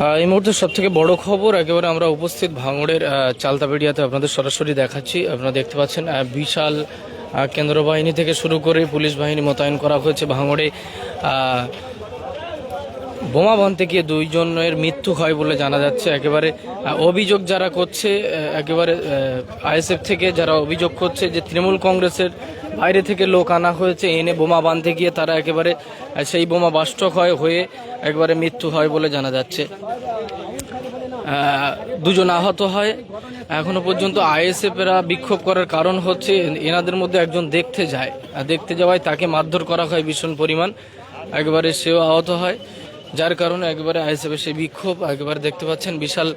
এই মুহূর্তে সব থেকে বড় খবর, একেবারে আমরা উপস্থিত ভাঙড়ের চালতাবেড়িয়াতে আপনাদের সরাসরি দেখাচ্ছি। আপনারা দেখতে পাচ্ছেন বিশাল কেন্দ্র বাহিনী থেকে শুরু করে পুলিশ বাহিনী মোতায়েন করা হয়েছে ভাঙড়ে। বোমা বাঁধতে গিয়ে দুইজনের মৃত্যু হয় বলে জানা যাচ্ছে। একেবারে অভিযোগ যারা করছে, একেবারে আইএসএফ থেকে যারা অভিযোগ করছে যে তৃণমূল কংগ্রেসের বাইরে থেকে লোক আনা হয়েছে, এনে বোমা বাঁধতে গিয়ে তারা একেবারে সেই বোমা বাস্ট হয়ে একবারে মৃত্যু হয় বলে জানা যাচ্ছে। দুজন আহত হয়। এখনো পর্যন্ত আইএসএফেরা বিক্ষোভ করার কারণ হচ্ছে এনাদের মধ্যে একজন দেখতে যাওয়ায় তাকে মারধর করা হয় ভীষণ পরিমাণ, একেবারে সেও আহত হয়, যার কারণে একেবারে আইএসএফের সেই বিক্ষোভ। একেবারে দেখতে পাচ্ছেন বিশাল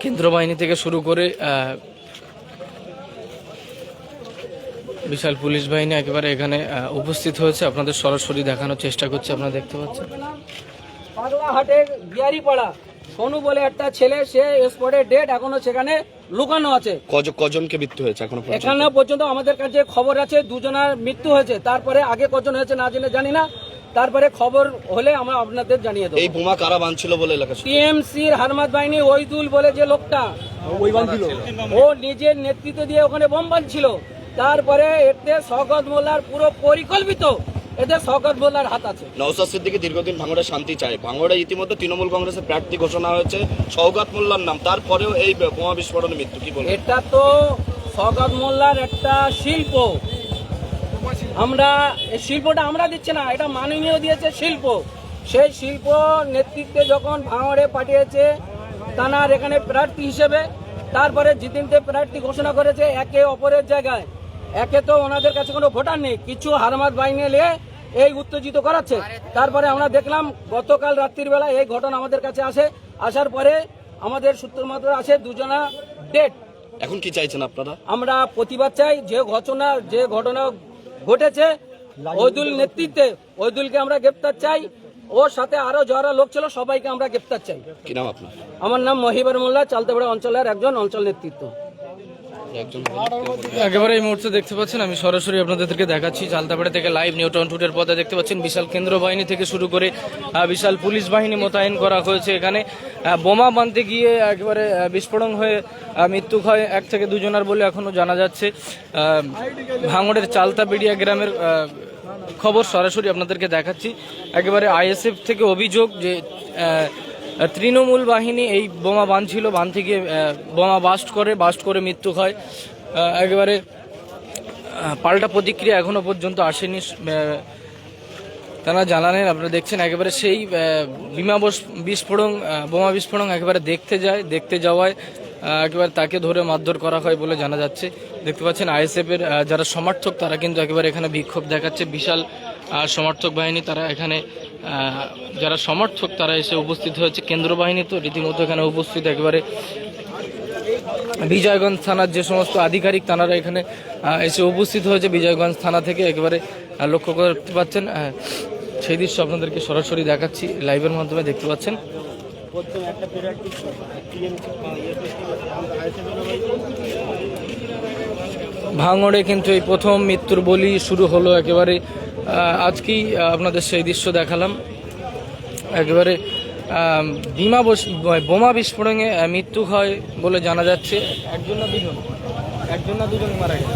কেন্দ্র বাহিনী থেকে শুরু করে বিশাল পুলিশ বাহিনী একেবারে এখানে উপস্থিত হয়েছে। আপনাদের সরাসরি দেখানোর চেষ্টা করছে, আপনারা দেখতে পাচ্ছেন। পাগলাহাটে বিহারিপাড়া সোনু বলে একটা ছেলে, সে স্পটে ডেড, এখনো সেখানে লুকানো আছে। কজনকে মৃত্যু হয়েছে এখনো পর্যন্ত আমাদের কাছে খবর আছে দুজনের মৃত্যু হয়েছে। তারপরে আগে কজন হয়েছে না জেনে জানি না, তারপরে খবর হলে আমরা আপনাদের জানিয়ে দেবো। এই বোমা কারা বাঁধছিল বলে এলাকা টিএমসির হারমাত বাহিনী ওইদুল বলে যে লোকটা, ও নিজের নেতৃত্ব দিয়ে ওখানে বোম বাঁধছিল। তারপরে এতে শওকত মোল্লার পুরো পরিকল্পিত, এতে শওকত মোল্লার হাত আছে। নওশাদ সিদ্দিকী দীর্ঘদিন ভাঙড়ে শান্তি চায়। ভাঙড়ে ইতিমধ্যে তৃণমূল কংগ্রেসের প্রার্থী ঘোষণা হয়েছে শওকত মোল্লার নাম, তারপরেও এই বোমা বিস্ফোরণে মৃত্যু। কি বলবো? এটা তো শওকত মোল্লার একটা শিল্প। আমরা এই শিল্পটা আমরা দিচ্ছি না, এটা মাননীয় দিয়েছে শিল্প। সেই শিল্প নেতৃত্বে যখন ভাঙড়ে পাঠিয়েছে তানার এখানে প্রার্থী হিসেবে, তারপরে জিতিনতে প্রার্থী ঘোষণা করেছে একে অপরের জায়গায়। একে তো ওনাদের কাছে কোনো ভোটার নেই, কিছু হারমাত বাহিনী নিয়ে এই উত্তেজিত করাচ্ছে। তারপরে আমরা দেখলাম গতকাল রাত্রির বেলা এই ঘটনা আমাদের কাছে আসার পরে আমাদের সূত্র মাত্র আসে দুজনা ডেড। এখন কি চাইছেন আপনারা? আমরা প্রতিবাদ চাই। যে ঘটনা ঘটেছে ওইদুল নেতৃত্বে, ওইদুলকে আমরা গ্রেপ্তার চাই। ওর সাথে আরো যারা লোক ছিল সবাইকে আমরা গ্রেপ্তার চাই। কি নাম আপনার? আমার নাম মহিবুর মোল্লা, চালতাবেড়া অঞ্চলের একজন অঞ্চল নেতৃত্ব। একেবারে এই মুহূর্তে দেখতে পাচ্ছেন, আমি সরাসরি আপনাদেরকে দেখাচ্ছি চালতাবেড়া থেকে লাইভ নিউটাউন টুটের পথে। দেখতে পাচ্ছেন বিশাল কেন্দ্র বাহিনী থেকে শুরু করে বিশাল পুলিশ বাহিনী মোতায়েন করা হয়েছে এখানে। বোমা বাঁধতে গিয়ে একেবারে বিস্ফোরণ হয়ে মৃত্যু হয় 1 থেকে 2 জনের বলে এখনো জানা যাচ্ছে। ভাঙড়ের চালতাবেড়িয়া গ্রামের খবর সরাসরি আপনাদেরকে দেখাচ্ছি। একেবারে আইএসএফ থেকে অভিযোগ যে তৃণমূল বাহিনী এই বোমা বাঁধতে গিয়ে বোমা বাস্ট করে মৃত্যু হয়। একেবারে পাল্টা প্রতিক্রিয়া এখনো পর্যন্ত আসেনি, তারা জানালেন। আপনারা দেখছেন একেবারে সেই বোমা বিস্ফোরণ একেবারে দেখতে যাওয়ায় একেবারে তাকে ধরে মারধর করা হয় বলে জানা যাচ্ছে। দেখতে পাচ্ছেন আইএসএফের যারা সমর্থক তারা কিন্তু একেবারে এখানে বিক্ষোভ দেখাচ্ছে। বিশাল সমর্থক বাহিনী তারা এখানে, যারা সমর্থক তারা এসে উপস্থিত হয়েছে। কেন্দ্র বাহিনী তো রীতিমতো এখানে উপস্থিত। একেবারে বিজয়গঞ্জ থানার যে সমস্ত আধিকারিক তারা এখানে এসে উপস্থিত হয়েছে বিজয়গঞ্জ থানা থেকে। একেবারে লক্ষ্য করতে পাচ্ছেন সেই দৃশ্য আপনাদেরকে সরাসরি দেখাচ্ছি লাইভের মাধ্যমে। দেখতে পাচ্ছেন ভাঙড়ে কিন্তু এই প্রথম মৃত্যুর বলি শুরু হলো। একেবারে আজকেই আপনাদের সেই দৃশ্য দেখালাম। একেবারে বোমা বিস্ফোরণে মৃত্যু হয় বলে জানা যাচ্ছে। একজন না দুজন মারা গেছে,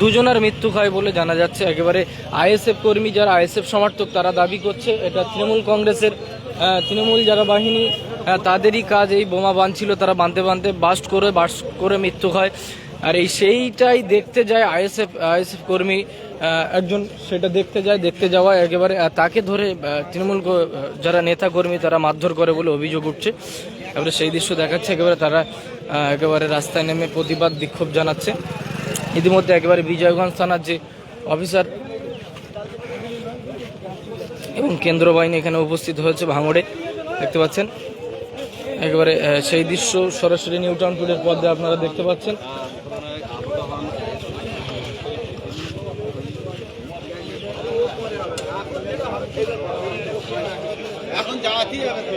দুজনের মৃত্যু হয় বলে জানা যাচ্ছে। একেবারে আইএসএফ কর্মী যারা আইএসএফ সমর্থক তারা দাবি করছে এটা তৃণমূল কংগ্রেসের তৃণমূল যারা বাহিনী তাদেরই কাজ। এই বোমা বাঁধছিল, তারা বাঁধতে বাস্ট করে মৃত্যু হয়। আর সেইটাই দেখতে যায় আইএসএফ কর্মী একজন, সেটা দেখতে যাওয়ায় একেবারে তাকে ধরে তৃণমূল যারা নেতা কর্মী তারা মারধর করে বলে অভিযোগ উঠছে। এবারে সেই দৃশ্য দেখাচ্ছে। একেবারে তারা একেবারে রাস্তায় নেমে প্রতিবাদ বিক্ষোভ জানাচ্ছে। ইতিমধ্যে একেবারে বিজয়গঞ্জ থানার যে অফিসার এবং কেন্দ্র বাহিনী এখানে উপস্থিত হয়েছে ভাঙড়ে। দেখতে পাচ্ছেন একেবারে সেই দৃশ্য সরাসরি নিউটাউন টুডের পর্দায় আপনারা দেখতে পাচ্ছেন। এখন যাওয়াতেই হবে।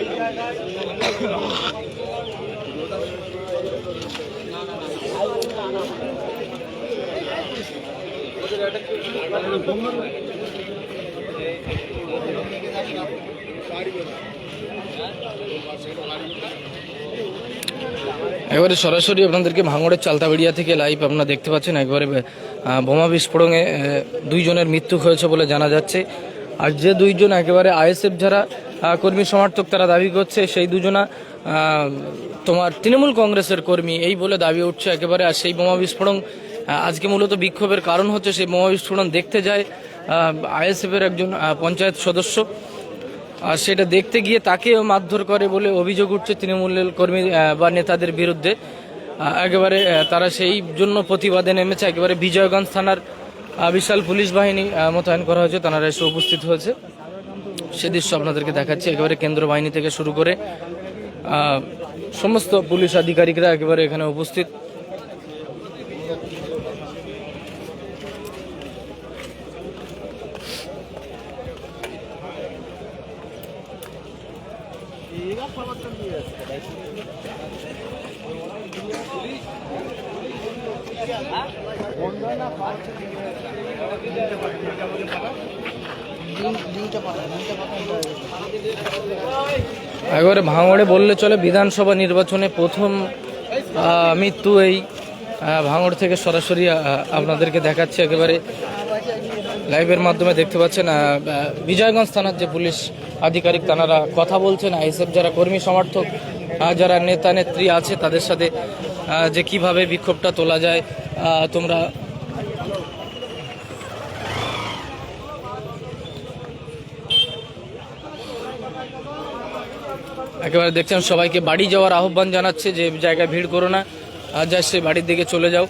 এবারে সরাসরি আপনাদেরকে ভাঙড়ের চালতাবেড়িয়া থেকে লাইভ আপনারা দেখতে পাচ্ছেন। একবারে বোমা বিস্ফোরণে দুইজনের মৃত্যু হয়েছে বলে জানা যাচ্ছে। আর যে দুইজন একেবারে আইএসএফ যারা কর্মী সমর্থক তারা দাবি করছে সেই দুজনা তোমার তৃণমূল কংগ্রেসের কর্মী এই বলে দাবি উঠছে একেবারে। আর সেই বোমা বিস্ফোরণ আজকে মূলত বিক্ষোভের কারণ হচ্ছে সেই বোমা বিস্ফোরণ দেখতে যায় আইএসএফের একজন পঞ্চায়েত সদস্য। আর সেটা দেখতে গিয়ে তাকে মারধর করে বলে অভিযোগ উঠছে তৃণমূলের কর্মী বা নেতাদের বিরুদ্ধে। একেবারে তারা সেই জন্য প্রতিবাদে নেমেছে। একেবারে বিজয়গঞ্জ থানার বিশাল পুলিশ বাহিনী মোতায়েন করা হয়েছে, তারা এসে উপস্থিত হয়েছে। সে দৃশ্য আপনাদেরকে দেখাচ্ছি। একেবারে কেন্দ্র বাহিনী থেকে শুরু করে সমস্ত পুলিশ আধিকারিকরা একেবারে এখানে উপস্থিত। একেবারে ভাঙড়ে বললে চলে বিধানসভা নির্বাচনে প্রথম মৃত্যু এই ভাঙড় থেকে সরাসরি আপনাদেরকে দেখাচ্ছে। একেবারে লাইভের মাধ্যমে দেখতে পাচ্ছেন বিজয়গঞ্জ থানার যে পুলিশ আধিকারিক তারা কথা বলছেন আইএসএফ যারা কর্মী সমর্থক যারা নেতা নেত্রী আছে তাদের সাথে যে কিভাবে বিক্ষোভটা তোলা যায়। তোমরা একেবারে দেখছেন সবাইকে বাড়ি যাওয়ার আহ্বান জানাচ্ছে, যে জায়গায় ভিড় করো না, যা সে বাড়ির দিকে চলে যাও।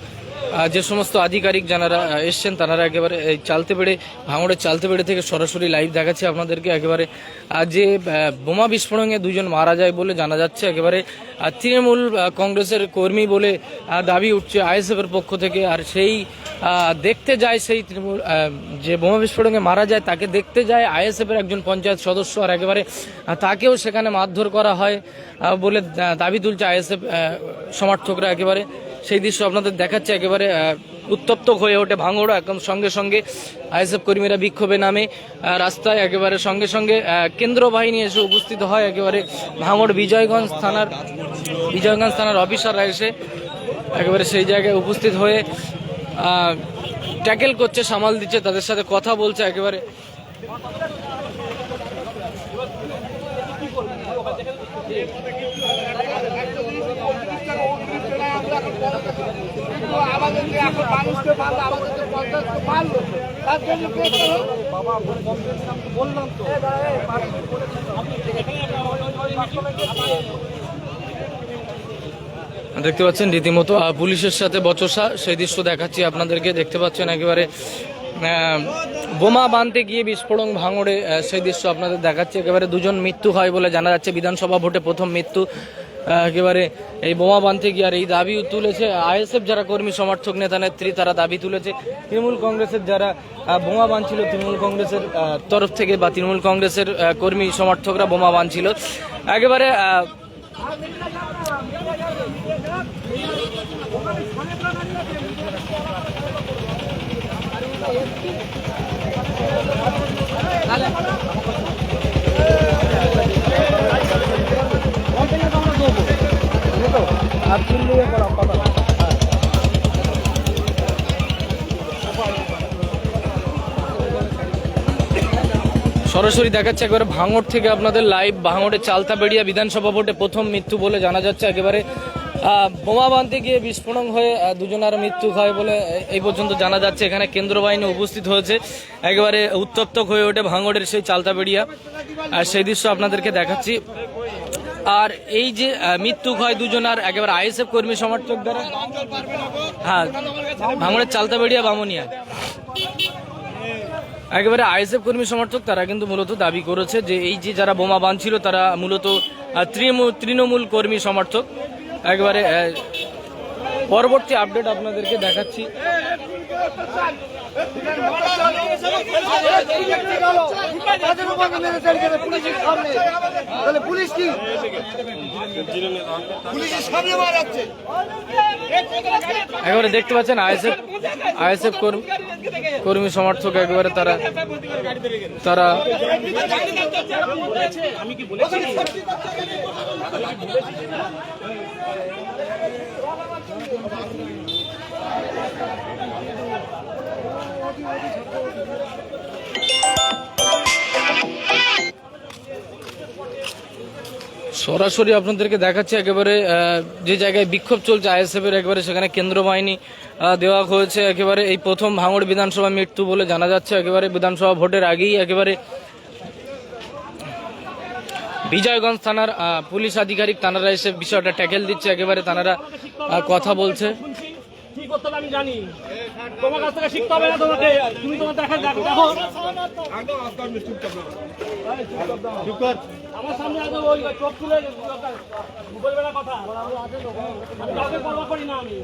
যে সমস্ত আধিকারিক যারা এসছেন তারা একেবারে এই চালতেবেড়ে ভাঙড়ের চালতেবেড়ে থেকে সরাসরি লাইভ দেখাচ্ছে আপনাদেরকে। একেবারে যে বোমা বিস্ফোরণে দুজন মারা যায় বলে জানা যাচ্ছে। একেবারে তৃণমূল কংগ্রেসের কর্মী বলে দাবি উঠছে আইএসএফের পক্ষ থেকে। আর সেই দেখতে যায় সেই তৃণমূল যে বোমা বিস্ফোরণে মারা যায় তাকে দেখতে যায় আইএসএফের একজন পঞ্চায়েত সদস্য। আর একেবারে তাকেও সেখানে মারধর করা হয় বলে দাবি তুলছে আইএসএফ সমর্থকরা। একেবারে সেই দৃশ্য আপনাদের দেখাচ্ছে। একেবারে উত্তপ্ত হয়ে ওঠে ভাঙড়। একদম সঙ্গে সঙ্গে আইএসএফ কর্মীরা বিক্ষোভে নামে রাস্তায়। একেবারে সঙ্গে সঙ্গে কেন্দ্র বাহিনী এসে উপস্থিত হয়। একেবারে ভাঙড় বিজয়গঞ্জ থানার অফিসাররা এসে একেবারে সেই জায়গায় উপস্থিত হয়ে ট্যাকেল করছে, সামাল দিচ্ছে, তাদের সাথে কথা বলছে। একেবারে দেখতে পাচ্ছেন রীতিমতো পুলিশের সাথে বচসা, সেই দৃশ্য দেখাচ্ছি আপনাদেরকে। দেখতে পাচ্ছেন একেবারে বোমা বাঁধতে গিয়ে বিস্ফোরণ ভাঙড়ে, সেই দৃশ্য আপনাদের দেখাচ্ছি। একেবারে দুজন মৃত্যু হয় বলে জানা যাচ্ছে। বিধানসভা ভোটে প্রথম মৃত্যু একেবারে এই বোমা বাঁধতে গিয়ে। আর এই দাবি তুলেছে আইএসএফ যারা কর্মী সমর্থক নেতা নেত্রী তারা দাবি তুলেছে। তৃণমূল কংগ্রেসের যারা বোমা বাঁধছিল তৃণমূল কংগ্রেসের তরফ থেকে বা তৃণমূল কংগ্রেসের কর্মী সমর্থকরা বোমা বাঁধছিল। একেবারে সরাসরি দেখাচ্ছে একবারে ভাঙড় থেকে আপনাদের লাইভ। ভাঙড়ের চালতাবেড়িয়া বিধানসভা ভোটে প্রথম মৃত্যু বলে জানা যাচ্ছে। একেবারে বোমা বাঁধতে গিয়ে বিস্ফোরণ হয়ে দুজনের মৃত্যু হয় বলে এই পর্যন্ত জানা যাচ্ছে। এখানে কেন্দ্র বাহিনী উপস্থিত হয়েছে। একেবারে উত্তপ্ত হয়ে ওঠে ভাঙড়ের সেই চালতাবেড়িয়া, আর সেই দৃশ্য আপনাদেরকে দেখাচ্ছি। আর এই যে মৃত্যু হয় দুজনার একেবারে আইএসএফ কর্মী সমর্থক দ্বারা, হ্যাঁ ভাঙড়ের চালতাবেড়িয়া বামুনিয়া একেবারে আইএসএফ কর্মী সমর্থক তারা কিন্তু মূলত দাবি করেছে যে এই যে যারা বোমা বাঁধছিল তারা মূলত তৃণমূল কর্মী সমর্থক। একেবারে পরবর্তী আপডেট আপনাদেরকে দেখাচ্ছি। পুলিশ কি পুলিশের সামনে মারাচ্ছে। একেবারে দেখতে পাচ্ছেন আইএসএফ কর্মী সমর্থক একেবারে তারা সরাসরি আপনাদেরকে দেখাচ্ছে একেবারে যে জায়গায় বিক্ষোভ চলছে আইএসএফ এর, একেবারে সেখানে কেন্দ্র বাহিনী দেওয়া হয়েছে। একেবারে এই প্রথম ভাঙড় বিধানসভা মৃত্যু বলে জানা যাচ্ছে। একেবারে বিধানসভা ভোটের আগেই একেবারে বিজয়গঞ্জ থানার পুলিশ আধিকারিক তানারা এসে বিষয়টা ট্যাকেল দিচ্ছে। একেবারে তানারা কথা বলছে। কি করতে হবে আমি জানি, তোমার কাছ থেকে শিখতে হবে না তোমাকে। তুমি তোমার দেখো আমার সামনে আগে ওই চোখ তুলে বলবে না কথা, আমি কাউকে পরোয়া করি না। আমি